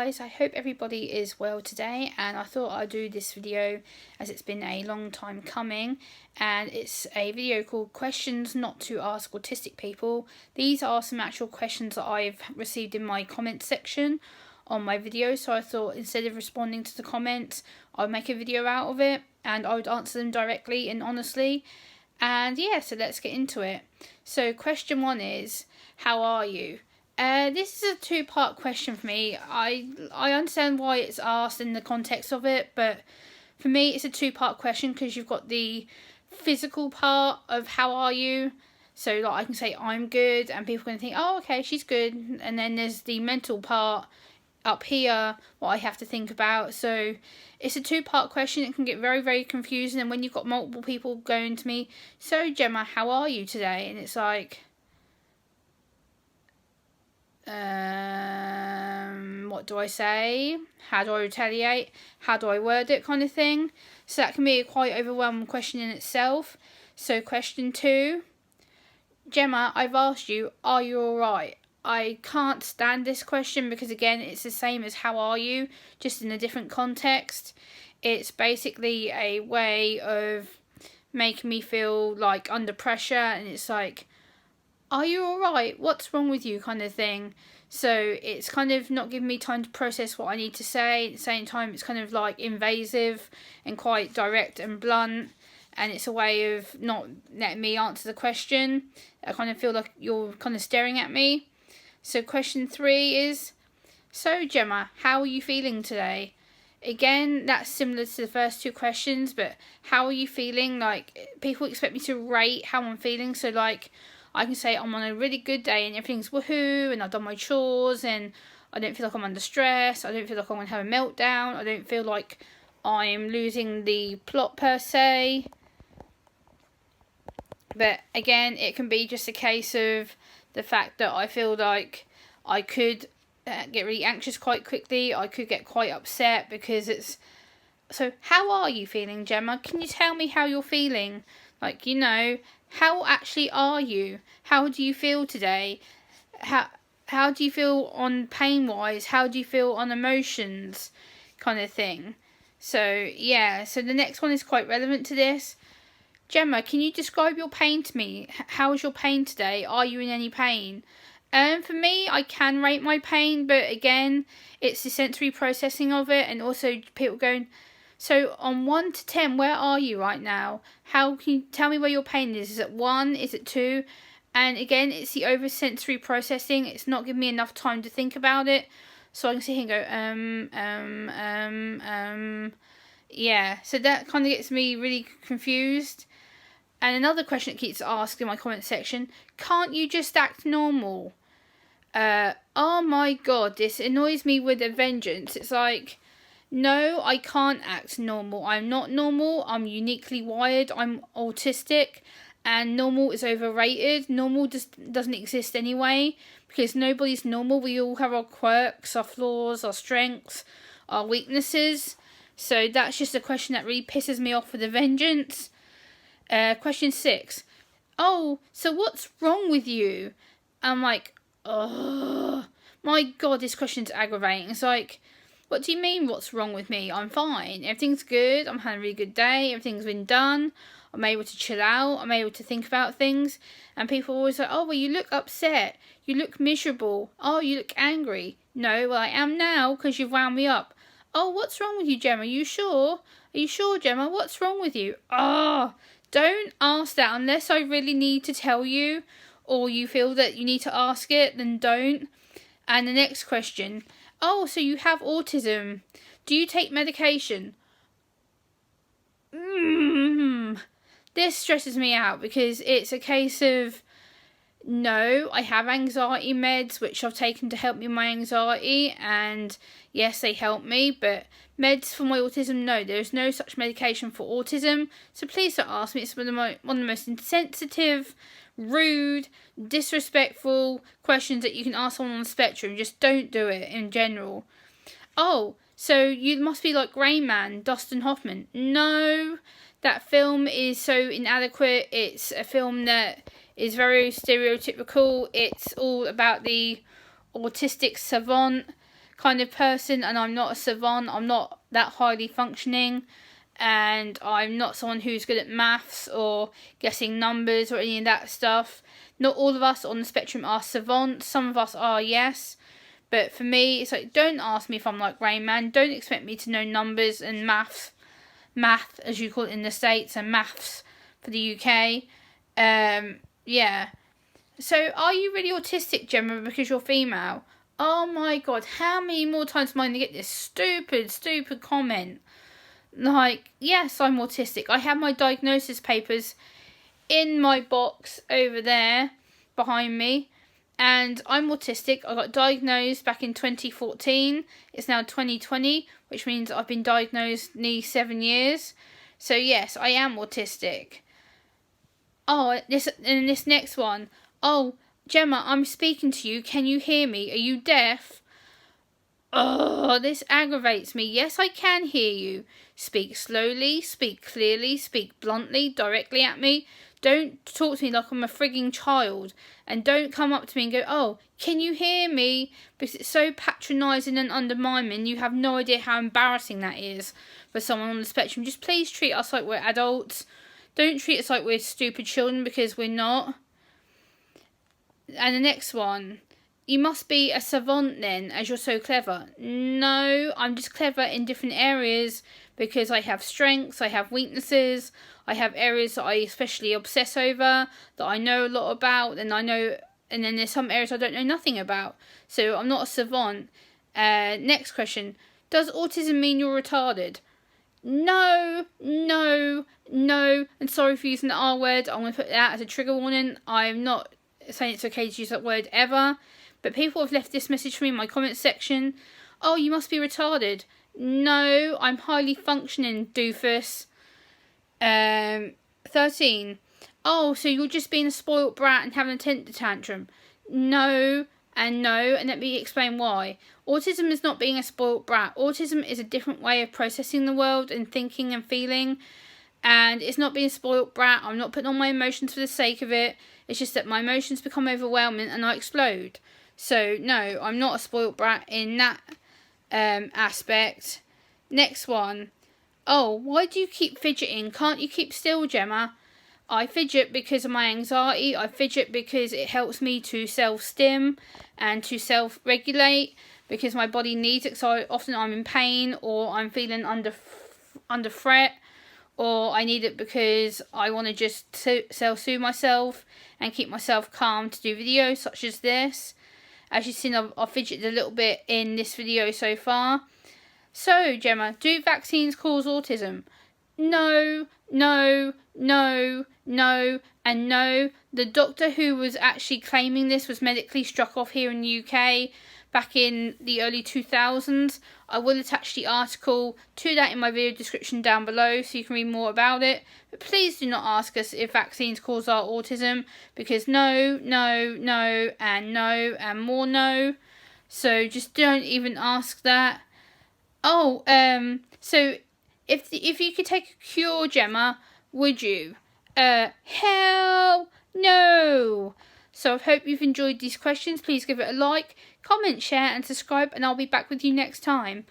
guys, I hope everybody is well today, and I thought I'd do this video as it's been a long time coming, and it's a video called Questions Not to Ask Autistic People. These are some actual questions that I've received in my comment section on my video, so I thought instead of responding to the comments, I'd make a video out of it and I would answer them directly and honestly. And yeah, so let's get into it. So question 1 is, how are you? This is a two-part question for me. I understand why it's asked in the context of it, but for me it's a two-part question because you've got the physical part of how are you. So like I can say I'm good and people can think, oh okay, she's good, and then there's the mental part up here, what I have to think about. So it's a two-part question. It can get very, very confusing, and when you've got multiple people going to me, so Gemma, how are you today? And it's like, what do I say? How do I retaliate? How do I word it, kind of thing? So that can be a quite overwhelming question in itself. So question 2, Gemma, I've asked you, are you alright? I can't stand this question because again it's the same as how are you, just in a different context. It's basically a way of making me feel like under pressure, and it's like, are you alright? What's wrong with you, kind of thing. So it's kind of not giving me time to process what I need to say. At the same time, it's kind of like invasive and quite direct and blunt, and it's a way of not letting me answer the question. I kind of feel like you're kind of staring at me. So question 3 is, so Gemma, how are you feeling today? Again, that's similar to the first two questions, but how are you feeling? Like, people expect me to rate how I'm feeling, so like, I can say I'm on a really good day and everything's woohoo and I've done my chores and I don't feel like I'm under stress, I don't feel like I'm going to have a meltdown, I don't feel like I'm losing the plot per se. But again, it can be just a case of the fact that I feel like I could get really anxious quite quickly, I could get quite upset because it's... So how are you feeling, Gemma? Can you tell me how you're feeling? Like, you know, how actually are you? How do you feel today? How do you feel on pain-wise? How do you feel on emotions? Kind of thing. So, yeah. So the next one is quite relevant to this. Gemma, can you describe your pain to me? How is your pain today? Are you in any pain? For me, I can rate my pain, but again, it's the sensory processing of it, and also people going... So on 1 to 10, where are you right now? How can you tell me where your pain is? Is it 1? Is it 2? And again, it's the over-sensory processing. It's not giving me enough time to think about it. So I can sit here and go, yeah. So that kind of gets me really confused. And another question that keeps asked in my comment section, can't you just act normal? Oh my god, this annoys me with a vengeance. It's like... No, I can't act normal. I'm not normal. I'm uniquely wired. I'm autistic. And normal is overrated. Normal just doesn't exist anyway. Because nobody's normal. We all have our quirks, our flaws, our strengths, our weaknesses. So that's just a question that really pisses me off with a vengeance. Question 6. Oh, so what's wrong with you? I'm like, oh my god, this question's aggravating. It's like... What do you mean, what's wrong with me? I'm fine. Everything's good. I'm having a really good day. Everything's been done. I'm able to chill out. I'm able to think about things. And people are always like, oh, well, you look upset. You look miserable. Oh, you look angry. No, well, I am now because you've wound me up. Oh, what's wrong with you, Gemma? Are you sure? Are you sure, Gemma? What's wrong with you? Oh, don't ask that unless I really need to tell you or you feel that you need to ask it, then don't. And the next question... Oh, so you have autism. Do you take medication? This stresses me out because it's a case of, no, I have anxiety meds which I've taken to help me with my anxiety, and yes, they help me, but meds for my autism, no, there is no such medication for autism, so please don't ask me. It's one of the most insensitive, rude, disrespectful questions that you can ask someone on the spectrum. Just don't do it in general. Oh, so you must be like Rain Man, Dustin Hoffman. No, that film is so inadequate. It's a film that is very stereotypical. It's all about the autistic savant kind of person, and I'm not a savant. I'm not that highly functioning, and I'm not someone who's good at maths or guessing numbers or any of that stuff. Not all of us on the spectrum are savants. Some of us are, yes. But for me, it's like, don't ask me if I'm like Rain Man. Don't expect me to know numbers and math as you call it in the States, and maths for the UK. Yeah. So, are you really autistic, Gemma, because you're female? Oh my god, how many more times am I going to get this stupid comment? Like, yes, I'm autistic. I have my diagnosis papers in my box over there behind me, and I'm autistic. I got diagnosed back in 2014. It's now 2020, which means I've been diagnosed nearly 7 years. So yes, I am autistic. Oh, this next one. Oh, Gemma, I'm speaking to you. Can you hear me? Are you deaf? Oh, this aggravates me. Yes, I can hear you. Speak slowly, speak clearly, speak bluntly, directly at me. Don't talk to me like I'm a frigging child. And don't come up to me and go, oh, can you hear me? Because it's so patronising and undermining. You have no idea how embarrassing that is for someone on the spectrum. Just please treat us like we're adults. Don't treat us like we're stupid children, because we're not. And the next one. You must be a savant then, as you're so clever. No, I'm just clever in different areas because I have strengths, I have weaknesses, I have areas that I especially obsess over, that I know a lot about, and then there's some areas I don't know nothing about. So I'm not a savant. Next question. Does autism mean you're retarded? No. And sorry for using the R word. I'm going to put that as a trigger warning. I'm not saying it's okay to use that word ever. But people have left this message for me in my comments section. Oh, you must be retarded. No, I'm highly functioning, doofus. 13. Oh, so you're just being a spoilt brat and having a temper tantrum. No, and let me explain why. Autism is not being a spoilt brat. Autism is a different way of processing the world and thinking and feeling. And it's not being a spoilt brat. I'm not putting on my emotions for the sake of it. It's just that my emotions become overwhelming and I explode. So, no, I'm not a spoilt brat in that aspect. Next one. Oh, why do you keep fidgeting? Can't you keep still, Gemma? I fidget because of my anxiety. I fidget because it helps me to self-stim and to self-regulate, because my body needs it. So often I'm in pain, or I'm feeling under threat, or I need it because I want to just self-soothe myself and keep myself calm to do videos such as this. As you've seen, I've fidgeted a little bit in this video so far. So, Gemma, do vaccines cause autism? No, and no. The doctor who was actually claiming this was medically struck off here in the UK back in the early 2000s. I will attach the article to that in my video description down below so you can read more about it. But please do not ask us if vaccines cause our autism, because no, and more no. So just don't even ask that. Oh, so if you could take a cure, Gemma, would you? Hell no. So I hope you've enjoyed these questions. Please give it a like, comment, share and subscribe, and I'll be back with you next time.